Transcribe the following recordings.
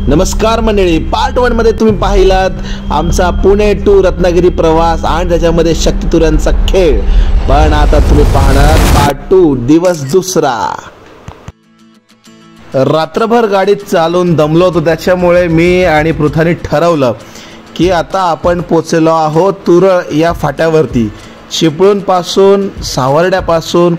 नमस्कार मंडळी, पार्ट 1 मध्ये तुम्ही पाहिलात आमचा पुणे टू रत्नागिरी प्रवास आणि त्याच्यामध्ये शक्तितुऱ्यांचा खेळ. पण आता तुम्ही पाहणार पार्ट 2 दिवस दुसरा. रात्रभर गाडीत चालून दमलो होतो, त्याच्यामुळे मी आणि पृथ्वीने ठरवलं की आता आपण पोचलो आहोत तुरळ या फाट्यावरती. चिपळूणपासून सावर्ड्यापासून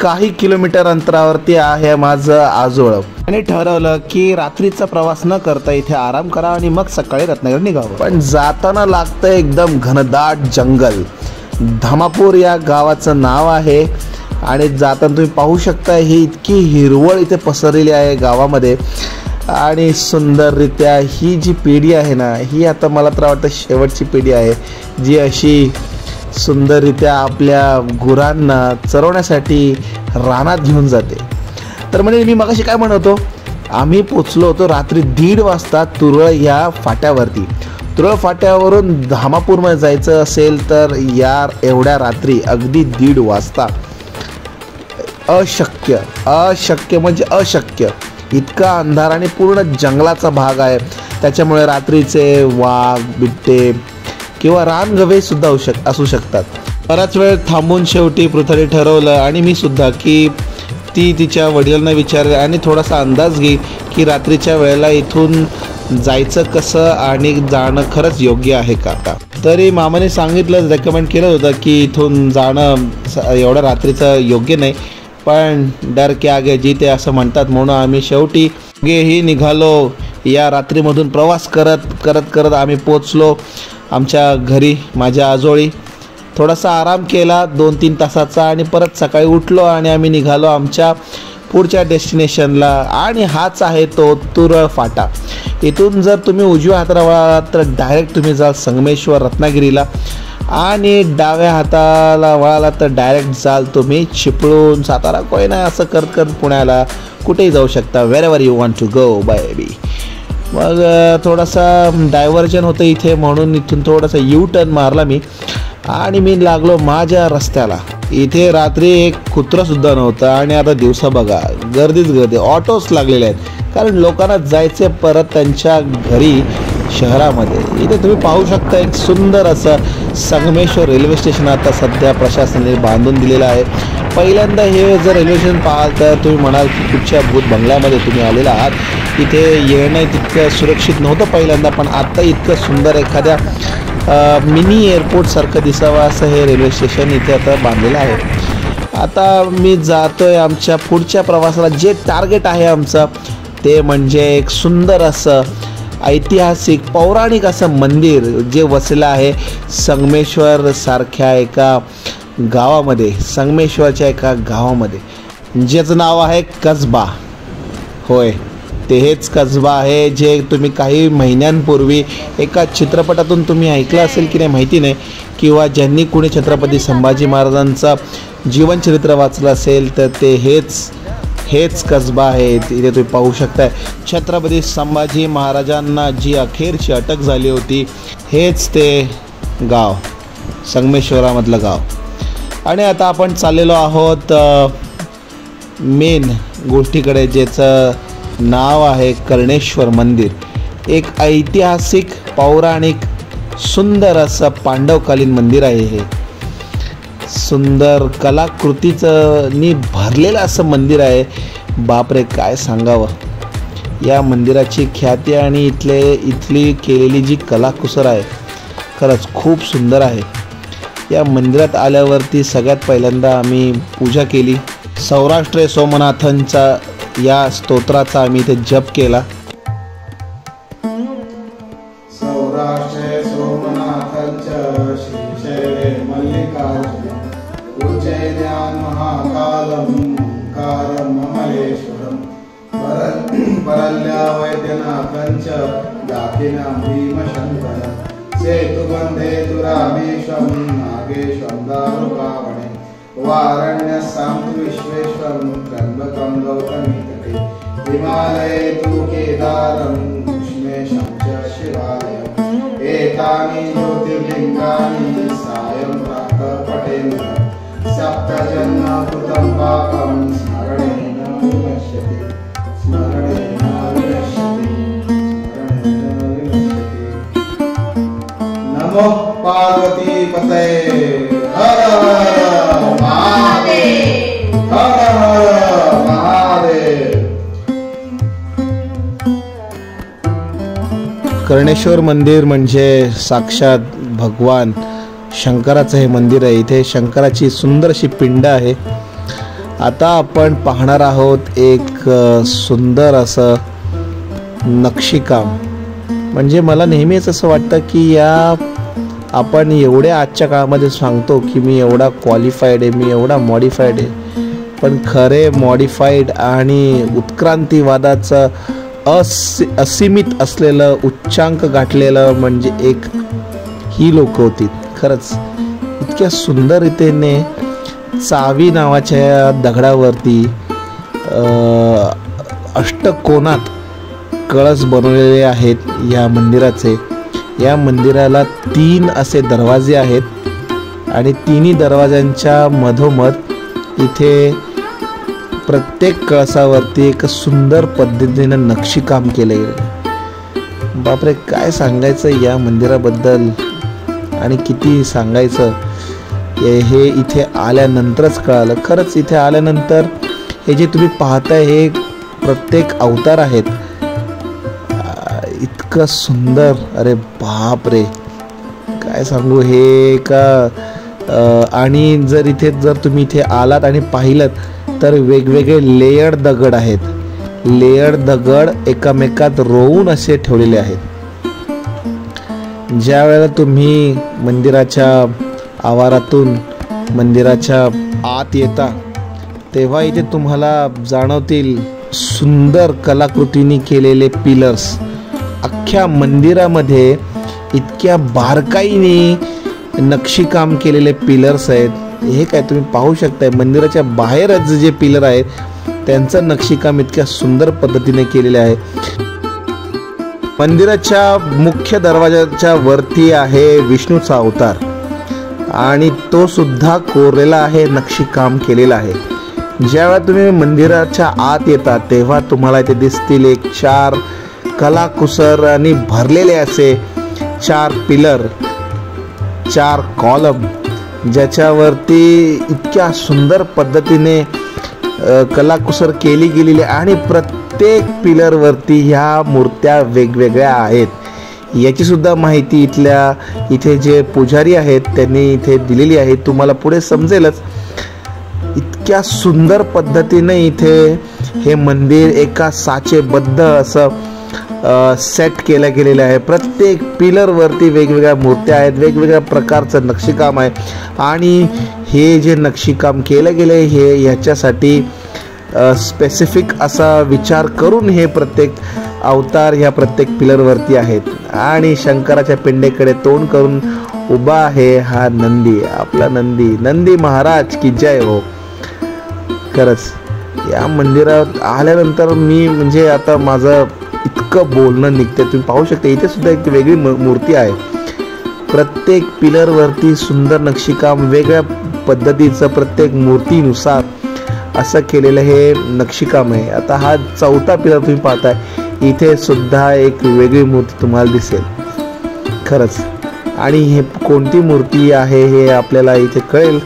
काही किलोमीटर अंतरावरती आहे माझं आजोळ. आणि ठरवलं की रात्रीचा प्रवास न करता इथे आराम करा आणि मग सकाळी रत्नागिरी निघावं. पण जाताना लागतं एकदम घनदाट जंगल. धामापूर या गावाचं नाव आहे आणि जाताना तुम्ही पाहू शकता ही इतकी हिरवळ इथे पसरलेली आहे गावामध्ये. आणि सुंदररित्या ही जी पिढी आहे ना, ही आता मला तर वाटतं शेवटची पिढी आहे जी अशी सुंदररित्या आपल्या गुरांना चरवण्यासाठी रानात घेऊन जाते. तर म्हणजे मी मगाशी काय म्हणतो, आम्ही पोचलो होतो रात्री 1:30 वाजता तुरळ या फाट्यावरती. तुरळ फाट्यावरून धामापूरमध्ये जायचं असेल तर या एवढ्या रात्री अगदी 1:30 वाजता अशक्य म्हणजे अशक्य. इतका अंधार आणि पूर्ण जंगलाचा भाग आहे, त्याच्यामुळे रात्रीचे वाघ, बिबटे किंवा रानगवे सुद्धा असू शकतात. बराच वेळ थांबून शेवटी पृथ्वीने ठरवलं आणि मी सुद्धा की ती तिच्या वडिलांना विचारले आणि थोडासा अंदाज घे की रात्रीच्या वेळेला इथून जायचं कसं आणि जाणं खरंच योग्य आहे का. तरी मामाने सांगितलं, रेकमेंड केलं होतं की इथून जाणं एवढं रात्रीचं योग्य नाही, पण डर के आगे जीत आहे असं म्हणतात. म्हणून आम्ही शेवटी ही निघालो. या रात्रीमधून प्रवास करत आम्ही पोचलो आमच्या घरी, माझ्या आजोळी. थोडासा आराम केला 2-3 तासाचा आणि परत सकाळी उठलो आणि आम्ही निघालो आमच्या पुढच्या डेस्टिनेशनला. आणि हाच आहे तो तुरळ फाटा. इथून जर तुम्ही उजव्या हाताला वळालात तर डायरेक्ट तुम्ही जाल संगमेश्वर रत्नागिरीला आणि डाव्या हाताला वळालात तर डायरेक्ट जाल तुम्ही चिपळूण, सातारा, कोयना असं करत पुण्याला कुठेही जाऊ शकता. Wherever you want to go baby. मग थोडासा डायव्हर्जन होतं इथे, म्हणून इथून थोडासा यू टर्न मारला मी आणि मी लागलो माझ्या रस्त्याला. इथे रात्री एक कुत्रंसुद्धा नव्हतं आणि आता दिवसा बघा गर्दीच गर्दी. ऑटोच लागलेले आहेत कारण लोकांना जायचे परत त्यांच्या घरी शहरामध्ये. इथे तुम्ही पाहू शकता एक सुंदर असं संगमेश्वर रेल्वे स्टेशन आता सध्या प्रशासनाने बांधून दिलेलं आहे. पहिल्यांदा हे जर रेल्वे स्टेशन पाहाल तर तुम्ही म्हणाल की कुठच्या भूत बंगल्यामध्ये तुम्ही आलेला आहात. इथे येणं तितकं सुरक्षित नव्हतं पहिल्यांदा, पण आत्ता इतकं सुंदर एखाद्या मिनी एअरपोर्टसारखं दिसावं असं हे रेल्वे स्टेशन इथे आता बांधलेलं आहे. आता मी जातोय आमच्या पुढच्या प्रवासाला. जे टार्गेट आहे आमचं ते म्हणजे एक सुंदर असं ऐतिहासिक पौराणिक असं मंदिर जे वसलेलं आहे संगमेश्वर सारख्या एका गावामध्ये, संगमेश्वरच्या एका गावामध्ये, ज्याचं नाव आहे कसबा. होय, ते हेच कसबा आहे जे तुम्ही काही महिन्यांपूर्वी एका चित्रपटातून तुम्ही ऐकलं असेल की नाही माहिती नाही, किंवा ज्यांनी कुणी छत्रपती संभाजी महाराजांचा जीवनचरित्र वाचलं असेल तर ते हेच कसबा आहे. इथे तुम्ही पाहू शकताय छत्रपती संभाजी महाराजांना जी अखेरची अटक झाली होती, हेच ते गाव, संगमेश्वरामधलं गाव. आणि आता आपण चाललेलो आहोत मेन गोष्टीकडे, ज्याचं नाव आहे कर्णेश्वर मंदिर. एक ऐतिहासिक पौराणिक सुंदर असं पांडवकालीन मंदिर आहे. हे सुंदर कलाकृतीचं भरलेलं असं मंदिर आहे. बापरे, काय सांगावं. या मंदिराची ख्याती आणि इथली केलेली जी कलाकुसर आहे खरंच खूप सुंदर आहे. या मंदिरात आल्यावरती सगळ्यात पहिल्यांदा आम्ही पूजा केली. सौराष्ट्र सोमनाथांचा या स्तोत्राचा आम्ही इथे जप केला. सेतुबंधे तु रामेश्वरं नागेश्वरं दारुकावणे वारण्यस्सां तु विश्वेश्वरं त्र्यंबकं गौतमीतटे हिमालये तु केदारं कृष्णेशं च शिवालयम् एतानि ज्योतिर्लिङ्गानि सायं प्रातः पठेन्न सप्तजन्मकृतं पापं स्मरणेन विनश्यति स्मरणेन विनश्यति. महादेव, हर हर महादेव. कर्णेश्वर मंदिर म्हणजे साक्षात भगवान शंकराचं हे मंदिर आहे. इथे शंकराची सुंदर अशी पिंड आहे. आता आपण पाहणार आहोत एक सुंदर असं नक्षीकाम. म्हणजे मला नेहमीच असं वाटतं की आपण एवढ्या आजच्या काळामध्ये सांगतो की मी एवढा क्वालिफाईड आहे, मी एवढा मॉडिफाईड आहे, पण खरे मॉडिफाईड आणि उत्क्रांतीवादाचं असीमित असलेलं उच्चांक गाठलेलं म्हणजे एक ही लोक होती. खरंच इतक्या सुंदर रीतीने चावी नावाच्या दगडावरती अष्टकोनात कळस बनवलेले आहेत या मंदिराचे. या मंदिराला 3 असे दरवाजे आहेत आणि तिन्ही दरवाज्यांच्या मधोमध इथे प्रत्येक कळसावरती एक सुंदर पद्धतीनं नक्षीकाम केले गेले. बापरे, काय सांगायचं या मंदिराबद्दल आणि किती सांगायचं हे इथे आल्यानंतरच कळालं. खरंच इथे आल्यानंतर हे जे तुम्ही पाहताय हे प्रत्येक अवतार आहेत. इतकं सुंदर, अरे बाप रे, काय सांगू हे का. आणि जर तुम्ही इथे आलात आणि पाहिलं तर वेगवेगळे लेयर्ड दगड आहेत. लेयर्ड दगड एकामेकात रोवून असे ठेवलेले आहेत. ज्या वेळेला तुम्ही मंदिराच्या आवारातून मंदिराच्या आत येता तेव्हा इथे तुम्हाला जाणवतील सुंदर कलाकृतीने केलेले पिलर्स. अख्ख्या मंदिरामध्ये इतक्या बारकाईने नक्षीकाम केलेले पिलर्स आहेत. हे काय तुम्ही पाहू शकताय, मंदिराच्या बाहेरच जे पिलर आहेत त्यांचं नक्षीकाम इतक्या सुंदर पद्धतीने केलेले आहे. मंदिराच्या मुख्य दरवाजाच्या वरती आहे विष्णूचा अवतार आणि तो सुद्धा कोरलेला आहे, नक्षीकाम केलेला आहे. ज्यावेळेला तुम्ही मंदिराच्या आत येता तेव्हा तुम्हाला इथे दिसतील एक 4 कलाकुसर आणि भरलेले असे 4 पिलर, 4 कॉलम, ज्याच्यावरती इतक्या सुंदर पद्धतीने कलाकुसर केली गेलेली आणि प्रत्येक पिलरवरती ह्या मूर्त्या वेगवेगळ्या आहेत. याची सुद्धा माहिती इथे जे पुजारी आहेत त्यांनी इथे दिलेली आहे. तुम्हाला पुढे समजेलच. इतक्या सुंदर पद्धतीने इथे हे मंदिर एका साचेबद्ध असं सेट केलं गेलेलं आहे. प्रत्येक पिलरवरती वेगवेगळ्या मूर्त्या आहेत, वेगवेगळ्या प्रकारचं नक्षीकाम आहे. आणि हे जे नक्षीकाम केलं गेलं हे ह्याच्यासाठी स्पेसिफिक असा विचार करून हे प्रत्येक अवतार ह्या प्रत्येक पिलरवरती आहेत. आणि शंकराच्या पिंडेकडे तोंड करून उभा आहे हा नंदी, आपला नंदी महाराज की जय हो. खरंच या मंदिरात आल्यानंतर मी म्हणजे आता माझं इतकं बोलणं निघते. तुम्ही पाहू शकता इथे सुद्धा एक वेगळी मूर्ती आहे. प्रत्येक पिलरवरती सुंदर नक्षीकाम, वेगळ्या पद्धतीचं प्रत्येक मूर्तीनुसार असं केलेलं हे नक्षीकाम आहे. आता हा 4था पिलर तुम्ही पाहताय, इथे सुद्धा एक वेगळी मूर्ती तुम्हाला दिसेल. खरंच, आणि हे कोणती मूर्ती आहे हे आपल्याला इथे कळेल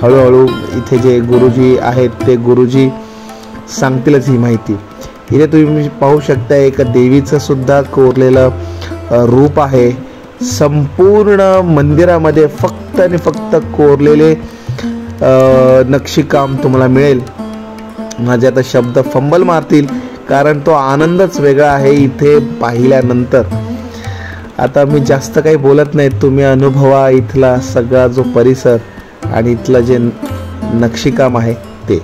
हळूहळू. इथे जे गुरुजी आहेत ते गुरुजी सांगतीलच ही माहिती. इथे तुम्ही पाहू शकता एक देवीचं सुद्धा कोरलेलं रूप आहे. संपूर्ण मंदिरामध्ये फक्त आणि फक्त कोरलेले नक्षीकाम तुम्हाला मिळेल. माझे आता शब्द फंबल मारतील कारण तो आनंदच वेगळा आहे इथे पाहिल्यानंतर. आता मी जास्त काही बोलत नाही, तुम्ही अनुभवा इथला सगळा जो परिसर आणि इथलं जे नक्षीकाम आहे ते.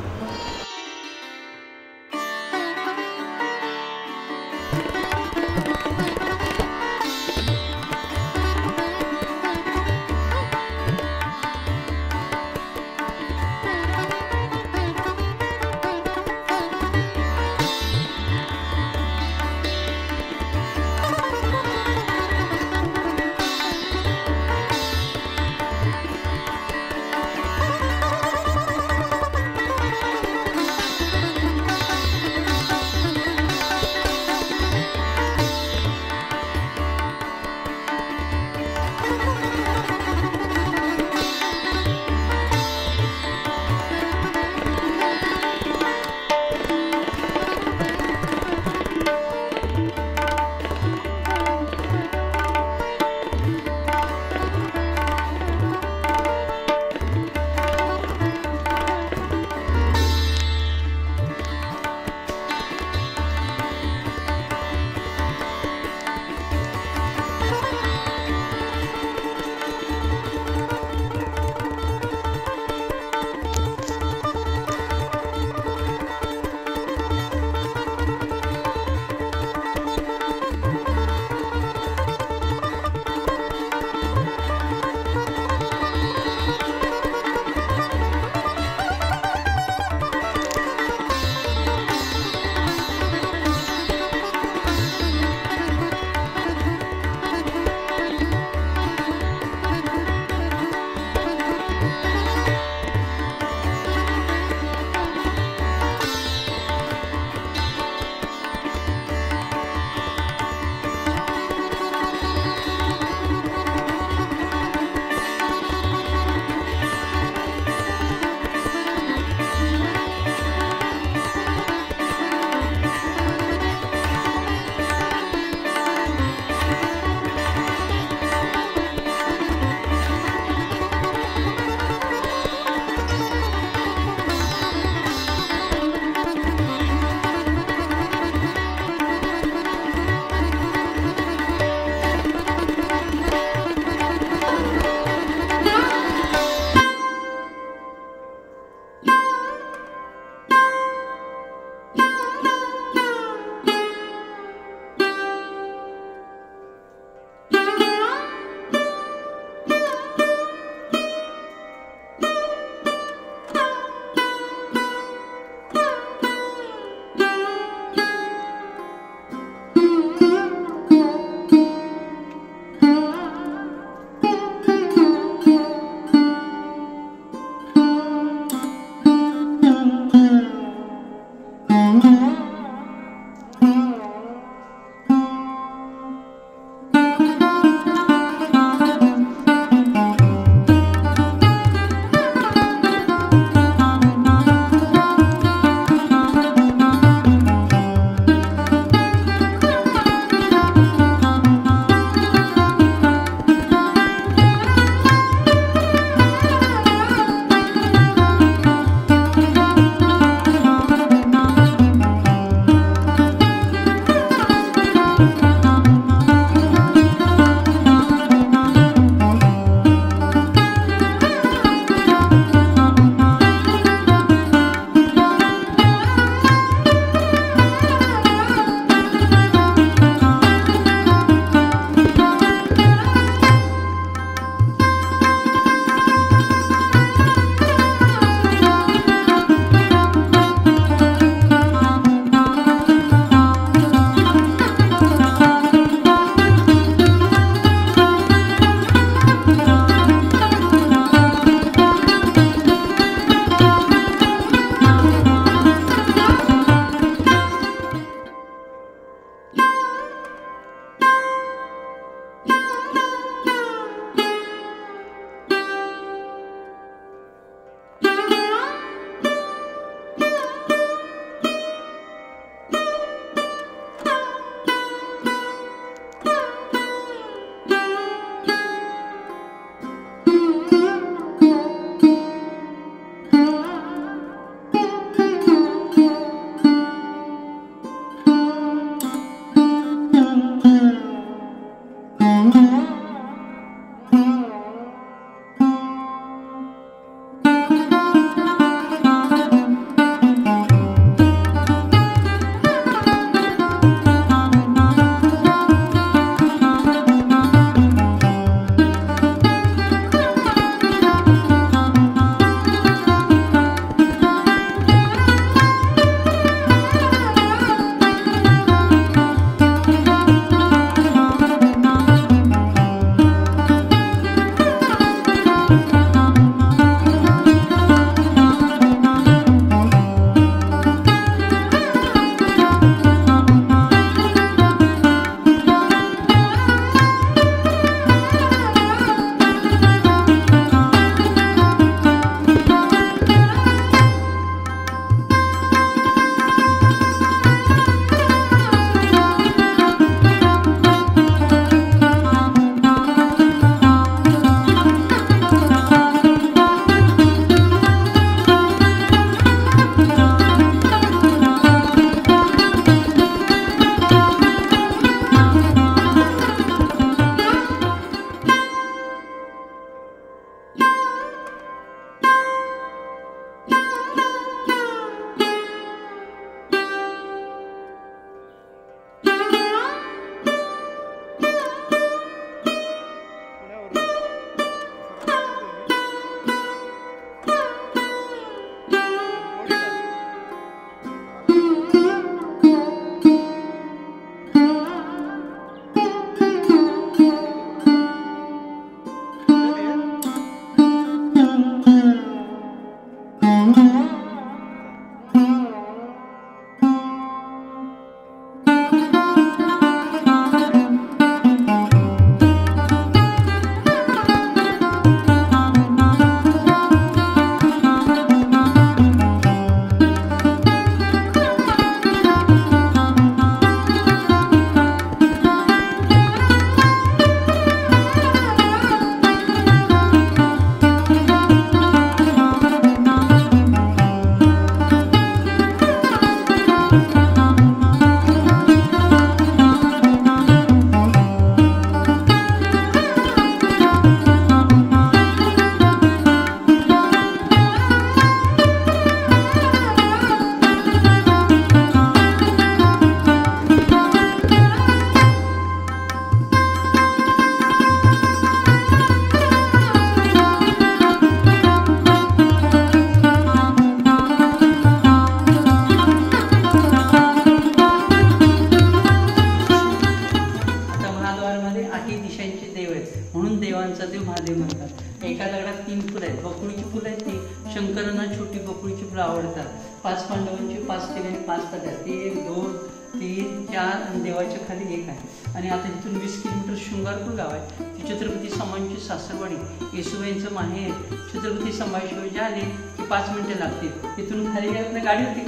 तुला आवडतात. 5 पांडवांची 5 तेल आणि 5 ताट्या, ते 1 2 3 4 आणि देवाच्या खाली 1 आहे. आणि आता इथून 20 किलोमीटर शृंगारपूर गाव आहे. ती छत्रपती संभाजींची सासरवाडी, येसुबाईंचं माहेर. छत्रपती संभाजी शिवाजी आले की 5 मिनिटे लागतील. तिथून खाली आपल्या गाडीवरती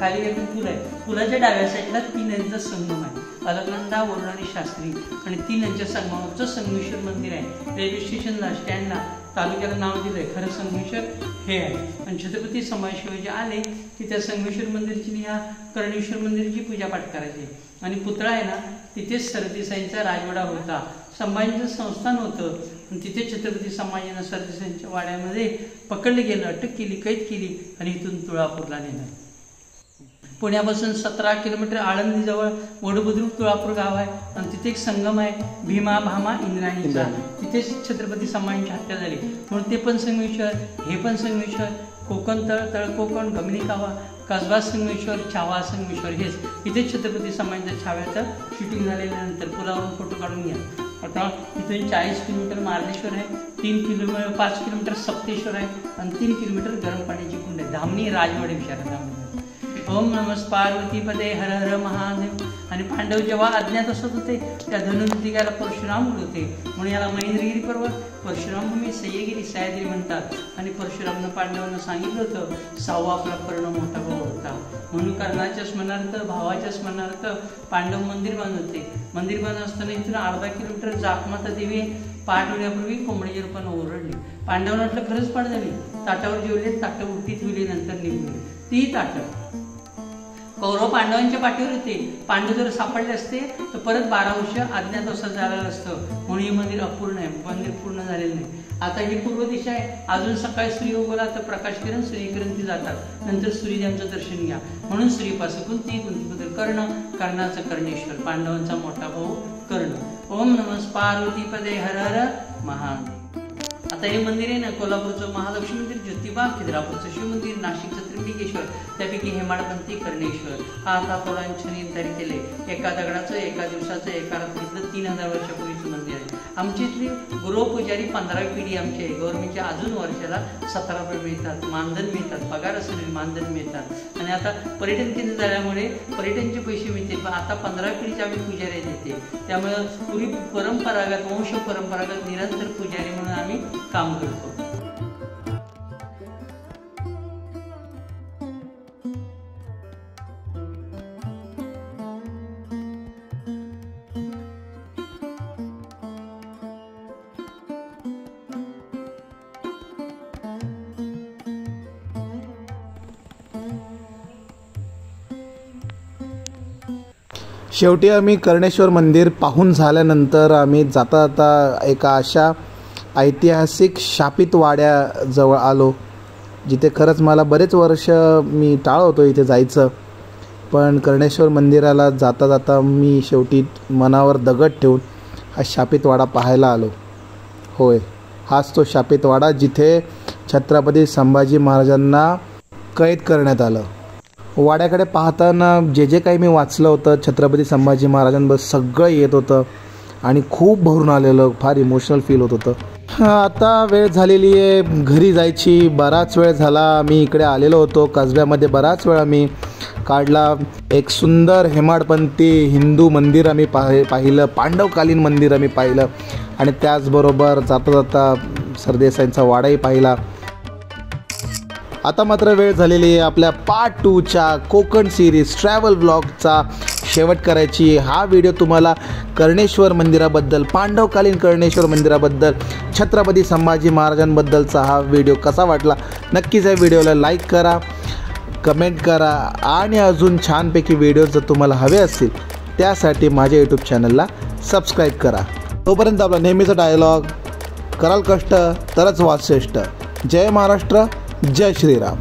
खाली एक पूल आहे. पुलाच्या डाव्या साईडला 3 नद्यांचा संगम आहे, अलकनंदा, वरुण आणि शास्त्री. आणि 3 नद्यांच्या संगमावरचं संगमेश्वर मंदिर आहे. रेल्वे स्टेशनला, स्टँडला, तालुक्याला नाव दिलंय खरं संगमेश्वर हे आहे. आणि छत्रपती संभाजी शिवाजी आले की त्या संगमेश्वर मंदिरची ह्या कर्णेश्वर मंदिरची पूजापाठ करायची. आणि पुतळा आहे ना, तिथेच सरदेसाईंचा राजवाडा होता, संभाजींचं संस्थान होतं. आणि तिथे छत्रपती संभाजींना सरदेसाईंच्या वाड्यामध्ये पकडले गेलं, अटक केली, कैद केली आणि इथून तुळापूरला नेलं. पुण्यापासून 17 किलोमीटर आळंदीजवळ वडबुद्रुक तुळापूर गाव आहे. आणि तिथे एक संगम आहे, भीमा भामा इंद्रायणीचा. तिथेच छत्रपती संभाजींची हत्या झाली, म्हणून ते पण संगमेश्वर, हे पण संगमेश्वर. कोकण तळ कोकण, गमनी कावा, कसबा संगमेश्वर, छावा संगमेश्वर, हेच इथे छत्रपती संभाजींच्या छाव्याचं शूटिंग झाल्यानंतर पुलावरून फोटो काढून घ्या. आता इथून 40 किलोमीटर मार्लेश्वर आहे, 5 किलोमीटर सप्तेश्वर आहे आणि 3 किलोमीटर गरम पाण्याची कुंड आहे. धामणी राजवाडे विचारा धामणी. ओम नमः पार्वती पदे हर हर महादेव. आणि पांडव जेव्हा अज्ञात असत होते त्या धनुर्दिगाला परशुराम होते, म्हणून याला महेंद्रगिरी पर्वत, परशुराम भूमी, सह्यागिरी, सह्याद्री म्हणतात. आणि परशुरामनं पांडवांना सांगितलं होतं, 6वा आपला कर्ण मोठा भाऊ होता, म्हणून कर्णाच्या स्मरणार्थ, भावाच्या स्मरणार्थ पांडव मंदिर बांधत होते. मंदिर बांधत असताना इथून अर्धा किलोमीटर जाकमाता देवी पाठ होण्यापूर्वी कोंबड्याच्या रूपानं ओरडली. पांडवांना वाटलं खरंच पाठ झाली. ताटावर जेवले, ताटं उलटी ठेवली, नंतर निघून ती ताटं कौरव पांडवांच्या पाठीवर होते. पांडव जर सापडले असते तर परत 12 वर्ष अज्ञातवासात झालेलं असतं, म्हणून हे मंदिर अपूर्ण आहे, मंदिर पूर्ण झालेलं नाही. आता ही पूर्व दिशा आहे. अजून सकाळी सूर्य उगवला तर प्रकाश किरण, सूर्यकिरण ती जातात, नंतर सूर्यदेवांचं दर्शन घ्या. म्हणून श्रीपासून कुंती, कुंतीपुत्र कर्ण, कर्णाचं कर्णेश्वर, पांडवांचा मोठा भाऊ कर्ण. ओम नमः पार्वती पदे हर हर महादेव. आता हे मंदिर आहे ना, कोल्हापूरचं महालक्ष्मी मंदिर, ज्योतिबा, खिद्रापूरचं शिव मंदिर, नाशिकचं त्र्यंबकेश्वर, त्यापैकी हेमाडपंथी कर्णेश्वर. हा आता तोडांचे निर्धारित केले. एका दगडाचं, एका दिवसाचं, एका रात्रीतलं 3000 वर्षापूर्वीचं मंदिर आहे. आमची इथली गुरु पुजारी 15वी पिढी आमची आहे. गव्हर्नमेंटच्या अजून वर्षाला 17 रुपये मिळतात, मानधन मिळतात, पगार असेल मानधन मिळतात. आणि आता पर्यटन केंद्र झाल्यामुळे पर्यटनचे पैसे मिळतील, पण आता 15वी पिढीचे आम्ही पुजारी देते. त्यामुळे पूर्वी परंपरागत, वंश परंपरागत निरंतर पुजारी म्हणून आम्ही काम करतो. शेवटी आम्ही कर्णेश्वर मंदिर पाहून झाल्यानंतर आम्ही जाता जाता एका अशा ऐतिहासिक शापित वाड्याजवळ आलो, जिथे खरंच मला बरेच वर्ष मी टाळत होतो इथे जायचं. पण कर्णेश्वर मंदिराला जाता जाता मी शेवटी मनावर दगड ठेवून हा शापित वाडा पाहायला आलो. होय, हाच तो शापित वाडा जिथे छत्रपती संभाजी महाराजांना कैद करण्यात आलं. वाड्याकडे पाहताना जे काही मी वाचलं होतं छत्रपती संभाजी महाराजांबद्दल सगळं येत होतं आणि खूप भरून आलेलं, फार इमोशनल फील होत होतं. आता वेळ झालेली आहे घरी जायची. बराच वेळ झाला मी इकडे आलेलो होतो. कसब्यामध्ये बराच वेळ आम्ही काढला. एक सुंदर हेमाडपंथी हिंदू मंदिर आम्ही पाहिलं, पांडवकालीन मंदिर आम्ही पाहिलं आणि त्याचबरोबर जाता जाता सरदेसाईंचा वाडाही पाहिला. आता मात्र वेळ झालेली आहे आपल्या पार्ट 2च्या कोकण सिरीज ट्रॅव्हल ब्लॉगचा शेवट करायची. हा व्हिडिओ तुम्हाला कर्णेश्वर मंदिराबद्दल, पांडवकालीन कर्णेश्वर मंदिराबद्दल, छत्रपती संभाजी महाराजांबद्दलचा हा व्हिडिओ कसा वाटला नक्कीच या व्हिडिओला लाईक करा, कमेंट करा आणि अजून छानपैकी व्हिडिओ जर तुम्हाला हवे असतील त्यासाठी माझ्या यूट्यूब चॅनलला सबस्क्राईब करा. तोपर्यंत आपला नेहमीचा डायलॉग, कराल कष्ट तरच वाद श्रेष्ठ. जय महाराष्ट्र, जय श्रीराम.